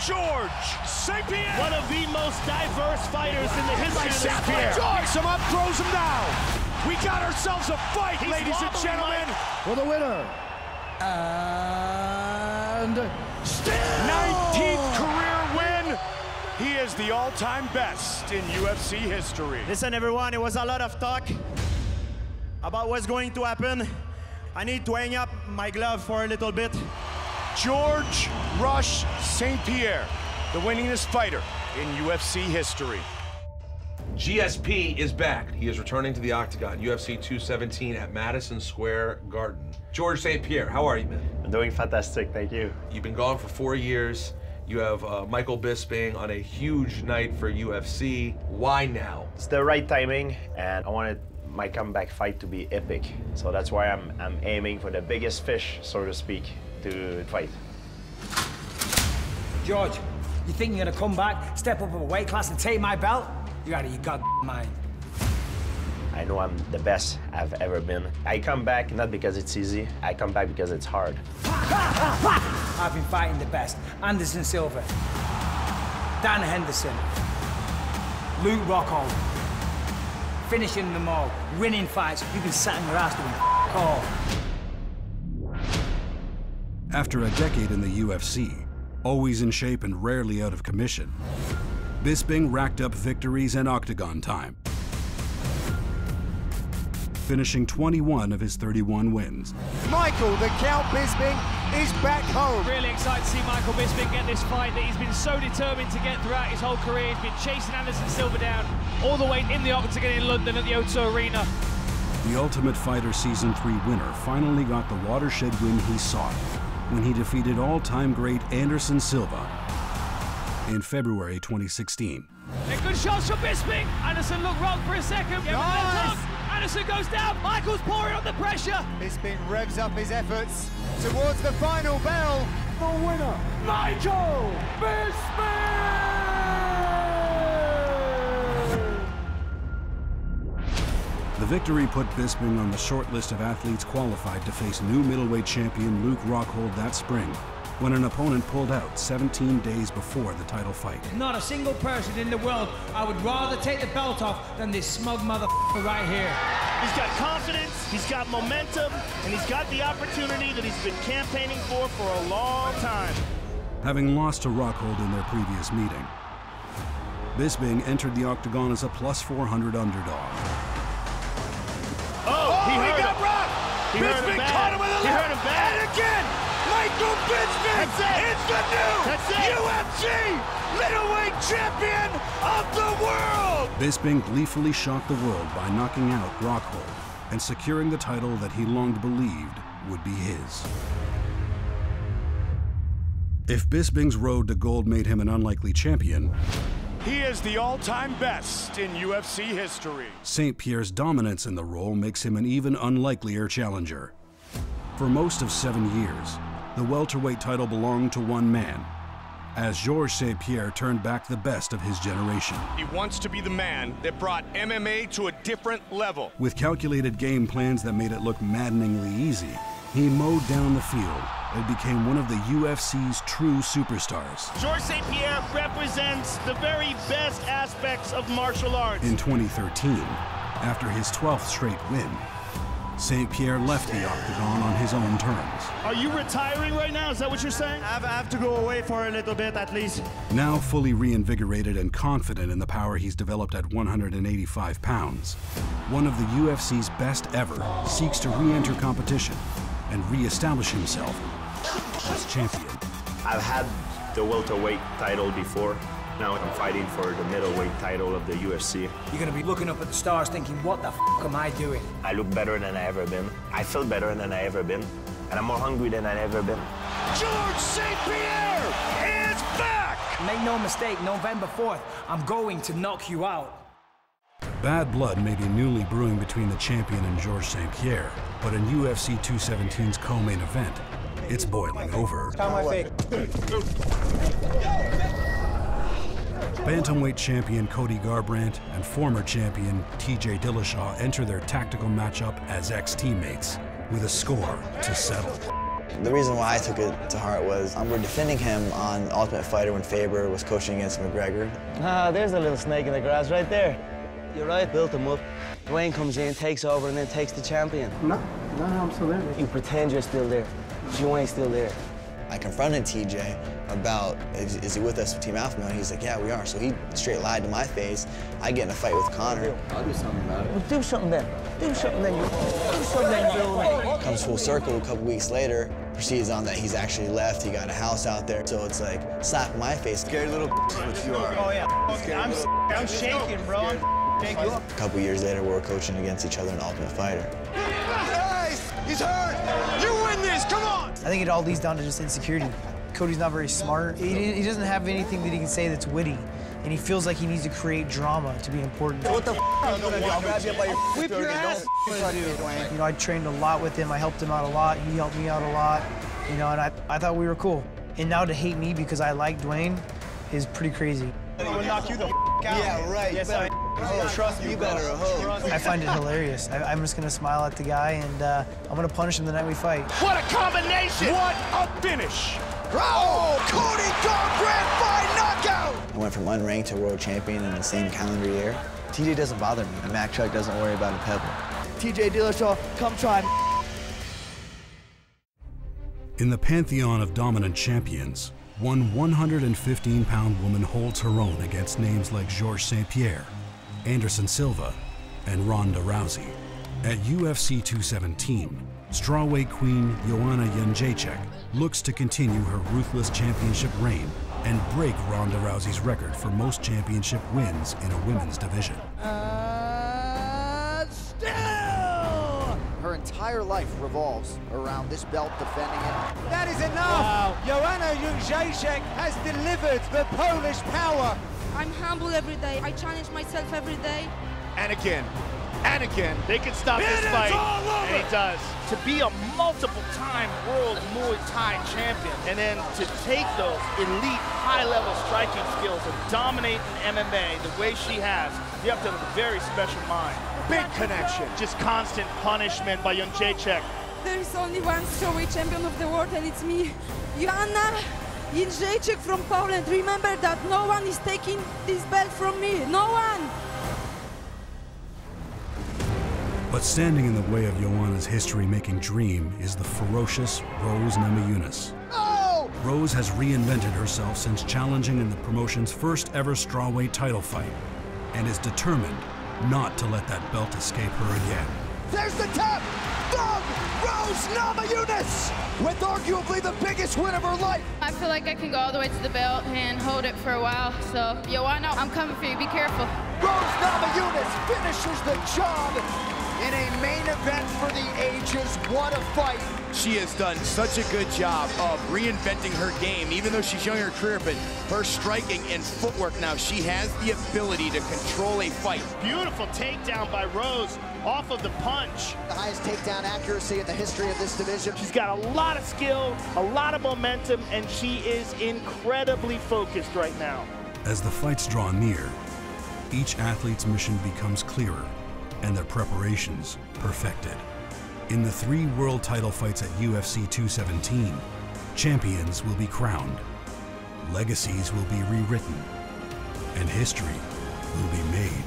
Georges St-Pierre. One of the most diverse fighters in the history of St-Pierre. Picks him up, throws him down. We got ourselves a fight, ladies and gentlemen. For the winner. And still 19th career win. He is the all-time best in UFC history. Listen, everyone, it was a lot of talk about what's going to happen. I need to hang up my glove for a little bit. Georges St-Pierre, the winningest fighter in UFC history. GSP is back. He is returning to the octagon, UFC 217 at Madison Square Garden. Georges St-Pierre, how are you, man? I'm doing fantastic, thank you. You've been gone for 4 years. You have Michael Bisping on a huge night for UFC. Why now? It's the right timing, and I wanted my comeback fight to be epic. So that's why I'm aiming for the biggest fish, so to speak, to fight. George, you think you're gonna come back, step up a weight class and take my belt? You're out of your goddamn mind. I know I'm the best I've ever been. I come back not because it's easy, I come back because it's hard. I've been fighting the best. Anderson Silva, Dan Henderson, Luke Rockhold, finishing them all, winning fights. You've been sat in your ass doing all. After a decade in the UFC, always in shape and rarely out of commission, Bisping racked up victories and octagon time, finishing 21 of his 31 wins. Michael, the Count Bisping, is back home. Really excited to see Michael Bisping get this fight that he's been so determined to get throughout his whole career. He's been chasing Anderson Silva down all the way in the octagon in London at the O2 Arena. The Ultimate Fighter Season 3 winner finally got the watershed win he sought when he defeated all-time great Anderson Silva in February 2016. And good shots from Bisping. Anderson looked wrong for a second. Nice. Anderson goes down. Michael's pouring on the pressure. Bisping revs up his efforts towards the final bell. the winner, Michael Bisping! The victory put Bisping on the short list of athletes qualified to face new middleweight champion Luke Rockhold that spring, when an opponent pulled out 17 days before the title fight. Not a single person in the world I would rather take the belt off than this smug motherfucker right here. He's got confidence, he's got momentum, and he's got the opportunity that he's been campaigning for a long time. Having lost to Rockhold in their previous meeting, Bisping entered the octagon as a plus 400 underdog. He got rocked! Bisping caught him with a left! hurt him bad. And again, Michael Bisping is the new UFC middleweight champion of the world! Bisping gleefully shocked the world by knocking out Rockhold and securing the title that he long believed would be his. If Bisping's road to gold made him an unlikely champion, he is the all-time best in UFC history. St-Pierre's dominance in the role makes him an even unlikelier challenger. For most of 7 years, the welterweight title belonged to one man, as Georges St-Pierre turned back the best of his generation. He wants to be the man that brought MMA to a different level. With calculated game plans that made it look maddeningly easy, he mowed down the field and became one of the UFC's true superstars. Georges St-Pierre represents the very best aspects of martial arts. In 2013, after his 12th straight win, St-Pierre left the octagon on his own terms. Are you retiring right now? Is that what you're saying? I have to go away for a little bit at least. Now fully reinvigorated and confident in the power he's developed at 185 pounds, one of the UFC's best ever seeks to re-enter competition and re-establish himself as champion. I've had the welterweight title before. Now I'm fighting for the middleweight title of the UFC. You're gonna be looking up at the stars thinking, what the f am I doing? I look better than I ever been. I feel better than I ever been. And I'm more hungry than I ever been. Georges St-Pierre is back! Make no mistake, November 4th, I'm going to knock you out. Bad blood may be newly brewing between the champion and Georges St-Pierre, but in UFC 217's co-main event, it's boiling over. Bantamweight champion Cody Garbrandt and former champion TJ Dillashaw enter their tactical matchup as ex-teammates with a score to settle. The reason why I took it to heart was we're defending him on Ultimate Fighter when Faber was coaching against McGregor. Ah, there's a little snake in the grass right there. You're right, built him up. Dwayne comes in, takes over, and then takes the champion. No, I'm still there. You pretend you're still there, but you ain't still there. I confronted TJ about, is he with us for Team Alpha Male? He's like, yeah, we are. So he straight lied to my face. I get in a fight with Connor. I'll do something about it. Well, do something then. Do something then. Do something then, Comes full circle a couple weeks later, proceeds on that he's actually left. He got a house out there. So it's like, slap in my face. Scary little what you are. Oh, yeah. I'm shaking, bro. I'm shaking. A couple years later, we're coaching against each other in Ultimate Fighter. Nice! He's hurt! You win this! Come on! I think it all leads down to just insecurity. Cody's not very smart. He doesn't have anything that he can say that's witty. And he feels like he needs to create drama to be important. What the I'm gonna do? I'll grab you by your whip your ass. You know, I trained a lot with him. I helped him out a lot. He helped me out a lot. You know, and I thought we were cool. And now to hate me because I like Dwayne is pretty crazy. We'll knock you the out. Yeah, right. Yes, I trust me, you better. I find it hilarious. I'm just gonna smile at the guy and I'm gonna punish him the night we fight. What a combination! What a finish! Oh, Cody Gaunt grand fight knockout! I went from unranked to world champion in the same calendar year. TJ doesn't bother me. A Mack truck doesn't worry about a pebble. TJ Dillashaw, come try. In the pantheon of dominant champions, one 115-pound woman holds her own against names like Georges St-Pierre, Anderson Silva, and Ronda Rousey. At UFC 217, strawweight queen Joanna Jędrzejczyk looks to continue her ruthless championship reign and break Ronda Rousey's record for most championship wins in a women's division. Still! Her entire life revolves around this belt, defending it. That is enough! Wow. Joanna Jędrzejczyk has delivered the Polish power. I'm humble every day. I challenge myself every day. And again. And again. They can stop this fight, and he does. To be a multiple-time world Muay Thai champion, and then to take those elite, high-level striking skills and dominate in MMA the way she has, you have to have a very special mind. Big connection. Just constant punishment by Jędrzejczyk. There is only one strawweight champion of the world, and it's me, Joanna Jędrzejczyk from Poland. Remember that no one is taking this belt from me. No one. But standing in the way of Joanna's history-making dream is the ferocious Rose Namajunas. Oh! Rose has reinvented herself since challenging in the promotion's first ever strawweight title fight and is determined not to let that belt escape her again. There's the tap from Rose Namajunas with arguably the biggest win of her life. I feel like I can go all the way to the belt and hold it for a while. So, Joanna, I'm coming for you. Be careful. Rose Namajunas finishes the job in a main event for the ages. What a fight. She has done such a good job of reinventing her game, even though she's young in her career, but her striking and footwork now, she has the ability to control a fight. Beautiful takedown by Rose off of the punch. The highest takedown accuracy in the history of this division. She's got a lot of skill, a lot of momentum, and she is incredibly focused right now. As the fights draw near, each athlete's mission becomes clearer and their preparations perfected. In the 3 world title fights at UFC 217, champions will be crowned, legacies will be rewritten, and history will be made.